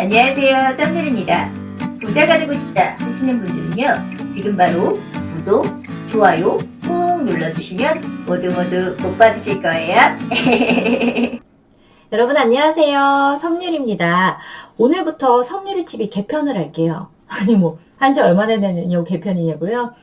안녕하세요, 썸늘입니다. 부자가 되고 싶다 하시는 분들은요, 지금 바로 구독, 좋아요 꾹 눌러주시면 모두 복 받으실 거예요. 여러분 안녕하세요. 섬유리입니다. 오늘부터 섬유리TV 개편을 할게요. 아니 한지 얼마나 되는 개편이냐고요?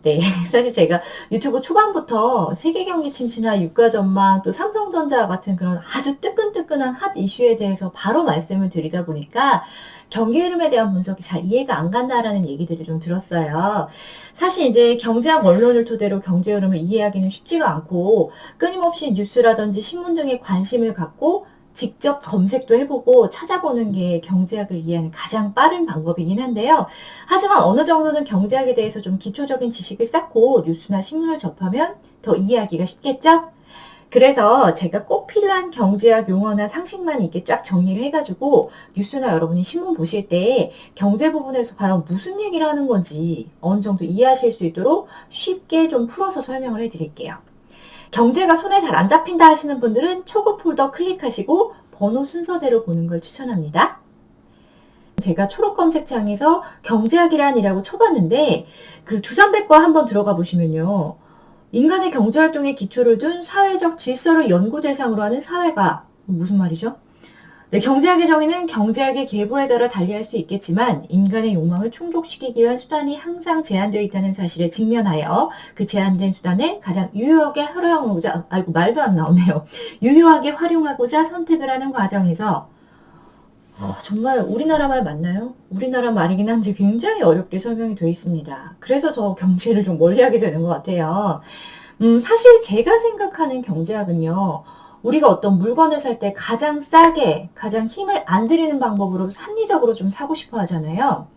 네, 사실 제가 유튜브 초반부터 세계경기 침체나 유가 전망, 또 삼성전자 같은 그런 아주 뜨끈뜨끈한 핫 이슈에 대해서 바로 말씀을 드리다 보니까 경기 흐름에 대한 분석이 잘 이해가 안 간다라는 얘기들을 좀 들었어요. 사실 이제 경제학 원론을 토대로 경제 흐름을 이해하기는 쉽지가 않고 끊임없이 뉴스라든지 신문 등에 관심을 갖고 직접 검색도 해보고 찾아보는 게 경제학을 이해하는 가장 빠른 방법이긴 한데요. 하지만 어느 정도는 경제학에 대해서 좀 기초적인 지식을 쌓고 뉴스나 신문을 접하면 더 이해하기가 쉽겠죠? 그래서 제가 꼭 필요한 경제학 용어나 상식만 이렇게 쫙 정리를 해가지고 뉴스나 여러분이 신문 보실 때 경제 부분에서 과연 무슨 얘기를 하는 건지 어느 정도 이해하실 수 있도록 쉽게 좀 풀어서 설명을 해드릴게요. 경제가 손에 잘 안 잡힌다 하시는 분들은 초급 폴더 클릭하시고 번호 순서대로 보는 걸 추천합니다. 제가 초록 검색창에서 경제학이란이라고 쳐봤는데 그 주산백과 한번 들어가 보시면요. 인간의 경제활동에 기초를 둔 사회적 질서를 연구 대상으로 하는 사회가 무슨 말이죠? 네, 경제학의 정의는 경제학의 계보에 따라 달리할 수 있겠지만 인간의 욕망을 충족시키기 위한 수단이 항상 제한되어 있다는 사실에 직면하여 그 제한된 수단을 가장 유효하게 활용하고자, 말도 안 나오네요. 유효하게 활용하고자 선택을 하는 과정에서 정말 우리나라 말 맞나요? 우리나라 말이긴 한데 굉장히 어렵게 설명이 되어 있습니다. 그래서 더 경제를 좀 멀리하게 되는 것 같아요. 사실 제가 생각하는 경제학은요. 우리가 어떤 물건을 살 때 가장 싸게, 가장 힘을 안 들이는 방법으로 합리적으로 좀 사고 싶어 하잖아요.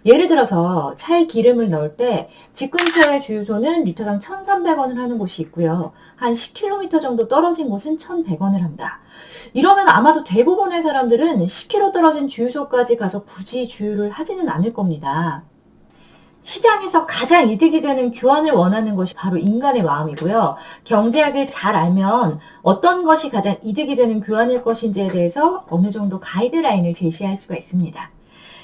예를 들어서 차에 기름을 넣을 때 집 근처의 주유소는 리터당 1,300원을 하는 곳이 있고요. 한 10km 정도 떨어진 곳은 1,100원을 한다. 이러면 아마도 대부분의 사람들은 10km 떨어진 주유소까지 가서 굳이 주유를 하지는 않을 겁니다. 시장에서 가장 이득이 되는 교환을 원하는 것이 바로 인간의 마음이고요. 경제학을 잘 알면 어떤 것이 가장 이득이 되는 교환일 것인지에 대해서 어느 정도 가이드라인을 제시할 수가 있습니다.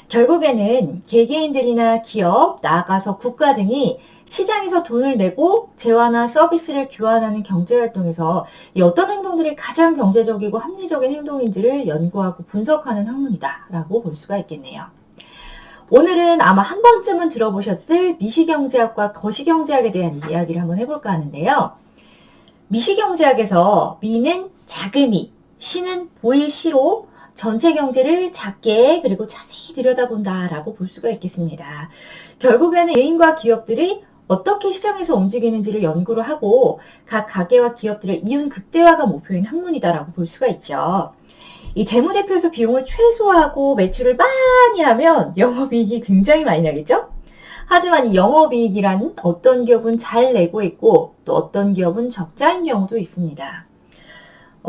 결국에는 개개인들이나 기업, 나아가서 국가 등이 시장에서 돈을 내고 재화나 서비스를 교환하는 경제활동에서 어떤 행동들이 가장 경제적이고 합리적인 행동인지를 연구하고 분석하는 학문이다라고 볼 수가 있겠네요. 오늘은 아마 한 번쯤은 들어보셨을 미시경제학과 거시경제학에 대한 이야기를 한번 해볼까 하는데요. 미시경제학에서 미는 자금이, 시는 보일 시로 전체 경제를 작게 그리고 자세히 들여다본다라고 볼 수가 있겠습니다. 결국에는 개인과 기업들이 어떻게 시장에서 움직이는지를 연구를 하고 각 가게와 기업들의 이윤 극대화가 목표인 학문이다라고 볼 수가 있죠. 이 재무제표에서 비용을 최소화하고 매출을 많이 하면 영업이익이 굉장히 많이 나겠죠? 하지만 이 영업이익이란 어떤 기업은 잘 내고 있고 또 어떤 기업은 적자인 경우도 있습니다.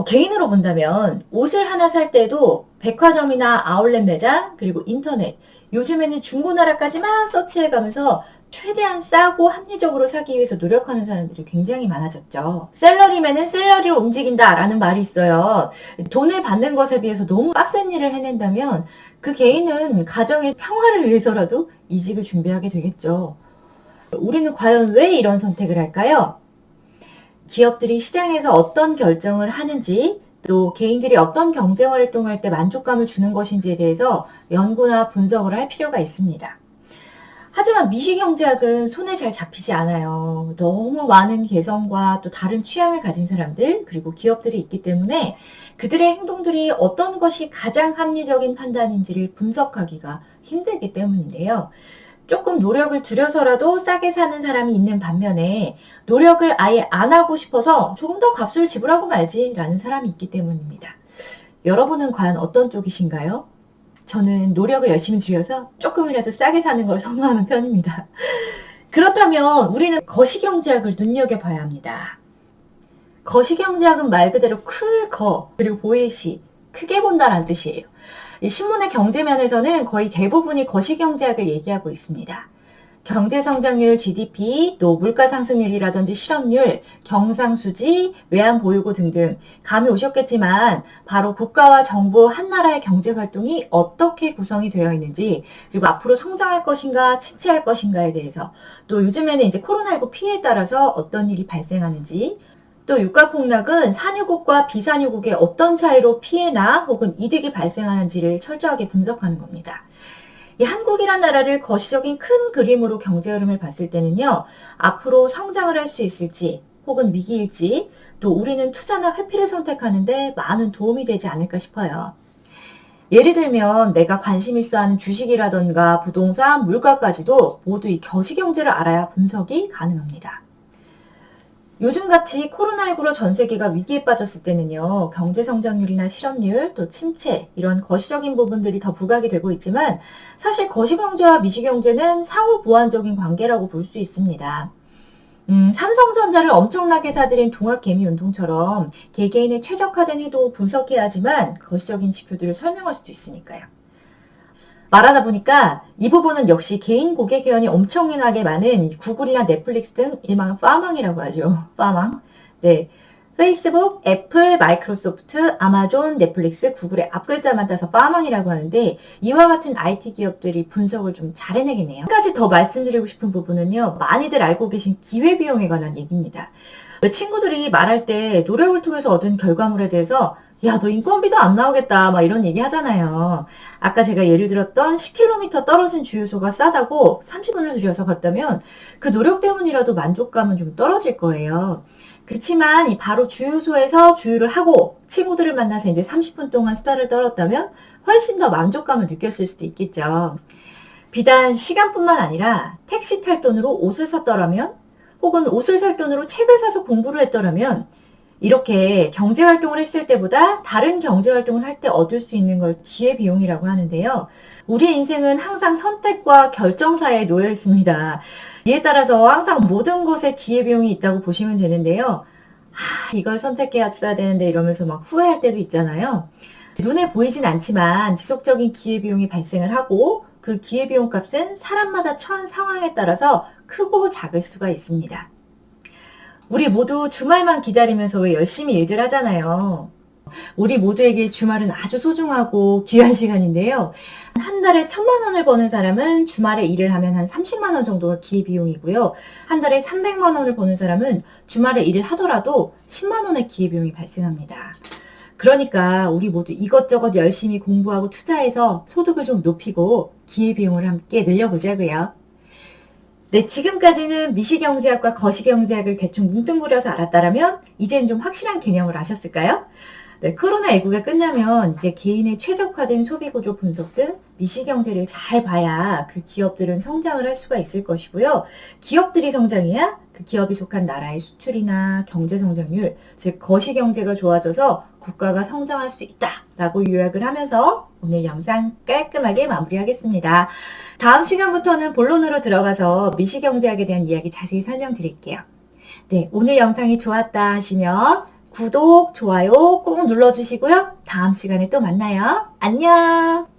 개인으로 본다면 옷을 하나 살 때도 백화점이나 아울렛 매장 그리고 인터넷 요즘에는 중고나라까지 막 서치해가면서 최대한 싸고 합리적으로 사기 위해서 노력하는 사람들이 굉장히 많아졌죠. 셀러리맨은 셀러리로 움직인다라는 말이 있어요. 돈을 받는 것에 비해서 너무 빡센 일을 해낸다면 그 개인은 가정의 평화를 위해서라도 이직을 준비하게 되겠죠. 우리는 과연 왜 이런 선택을 할까요? 기업들이 시장에서 어떤 결정을 하는지 또 개인들이 어떤 경제 활동을 할 때 만족감을 주는 것인지에 대해서 연구나 분석을 할 필요가 있습니다. 하지만 미시경제학은 손에 잘 잡히지 않아요. 너무 많은 개성과 또 다른 취향을 가진 사람들 그리고 기업들이 있기 때문에 그들의 행동들이 어떤 것이 가장 합리적인 판단인지를 분석하기가 힘들기 때문인데요. 조금 노력을 들여서라도 싸게 사는 사람이 있는 반면에 노력을 아예 안 하고 싶어서 조금 더 값을 지불하고 말지라는 사람이 있기 때문입니다. 여러분은 과연 어떤 쪽이신가요? 저는 노력을 열심히 들여서 조금이라도 싸게 사는 걸 선호하는 편입니다. 그렇다면 우리는 거시경제학을 눈여겨봐야 합니다. 거시경제학은 말 그대로 클 거, 그리고 보일시, 크게 본다라는 뜻이에요. 이 신문의 경제면에서는 거의 대부분이 거시경제학을 얘기하고 있습니다. 경제 성장률, GDP, 또 물가 상승률이라든지 실업률, 경상수지, 외환 보유고 등등 감이 오셨겠지만 바로 국가와 정부 한 나라의 경제 활동이 어떻게 구성이 되어 있는지, 그리고 앞으로 성장할 것인가 침체할 것인가에 대해서, 또 요즘에는 이제 코로나19 피해에 따라서 어떤 일이 발생하는지, 또 유가 폭락은 산유국과 비산유국의 어떤 차이로 피해나 혹은 이득이 발생하는지를 철저하게 분석하는 겁니다. 이 한국이란 나라를 거시적인 큰 그림으로 경제 흐름을 봤을 때는요, 앞으로 성장을 할 수 있을지 혹은 위기일지, 또 우리는 투자나 회피를 선택하는데 많은 도움이 되지 않을까 싶어요. 예를 들면 내가 관심 있어 하는 주식이라던가 부동산, 물가까지도 모두 이 거시경제를 알아야 분석이 가능합니다. 요즘같이 코로나19로 전 세계가 위기에 빠졌을 때는요, 경제 성장률이나 실업률, 또 침체, 이런 거시적인 부분들이 더 부각이 되고 있지만, 사실 거시경제와 미시경제는 상호 보완적인 관계라고 볼 수 있습니다. 삼성전자를 엄청나게 사들인 동학개미운동처럼 개개인의 최적화된 의도 분석해야 하지만 거시적인 지표들을 설명할 수도 있으니까요. 말하다 보니까 이 부분은 역시 개인 고객 회원이 엄청나게 많은 구글이나 넷플릭스 등 일명 파망이라고 하죠. 파망. 네. 페이스북, 애플, 마이크로소프트, 아마존, 넷플릭스, 구글의 앞글자만 따서 파망이라고 하는데, 이와 같은 IT 기업들이 분석을 좀 잘 해내겠네요. 한 가지 더 말씀드리고 싶은 부분은요, 많이들 알고 계신 기회비용에 관한 얘기입니다. 친구들이 말할 때 노력을 통해서 얻은 결과물에 대해서 야, 너 인건비도 안 나오겠다, 막 이런 얘기 하잖아요. 아까 제가 예를 들었던 10km 떨어진 주유소가 싸다고 30분을 들여서 갔다면 그 노력 때문이라도 만족감은 좀 떨어질 거예요. 그렇지만 바로 주유소에서 주유를 하고 친구들을 만나서 이제 30분 동안 수다를 떨었다면 훨씬 더 만족감을 느꼈을 수도 있겠죠. 비단 시간뿐만 아니라 택시 탈 돈으로 옷을 샀더라면, 혹은 옷을 살 돈으로 책을 사서 공부를 했더라면, 이렇게 경제활동을 했을 때보다 다른 경제활동을 할 때 얻을 수 있는 걸 기회비용이라고 하는데요. 우리의 인생은 항상 선택과 결정사에 놓여 있습니다. 이에 따라서 항상 모든 것에 기회비용이 있다고 보시면 되는데요. 이걸 선택해야 되는데 이러면서 막 후회할 때도 있잖아요. 눈에 보이진 않지만 지속적인 기회비용이 발생을 하고, 그 기회비용 값은 사람마다 처한 상황에 따라서 크고 작을 수가 있습니다. 우리 모두 주말만 기다리면서 왜 열심히 일들 하잖아요. 우리 모두에게 주말은 아주 소중하고 귀한 시간인데요. 한 달에 1,000만 원을 버는 사람은 주말에 일을 하면 한 30만 원 정도가 기회비용이고요. 한 달에 300만 원을 버는 사람은 주말에 일을 하더라도 10만 원의 기회비용이 발생합니다. 그러니까 우리 모두 이것저것 열심히 공부하고 투자해서 소득을 좀 높이고 기회비용을 함께 늘려보자고요. 네, 지금까지는 미시경제학과 거시경제학을 대충 뭉뚱그려서 알았다라면 이제는 좀 확실한 개념을 아셨을까요? 네, 코로나19가 끝나면 이제 개인의 최적화된 소비구조 분석 등 미시경제를 잘 봐야 그 기업들은 성장을 할 수가 있을 것이고요. 기업들이 성장해야 그 기업이 속한 나라의 수출이나 경제 성장률, 즉 거시경제가 좋아져서 국가가 성장할 수 있다라고 요약을 하면서 오늘 영상 깔끔하게 마무리하겠습니다. 다음 시간부터는 본론으로 들어가서 미시경제학에 대한 이야기 자세히 설명드릴게요. 네, 오늘 영상이 좋았다 하시면 구독, 좋아요 꾹 눌러주시고요. 다음 시간에 또 만나요. 안녕!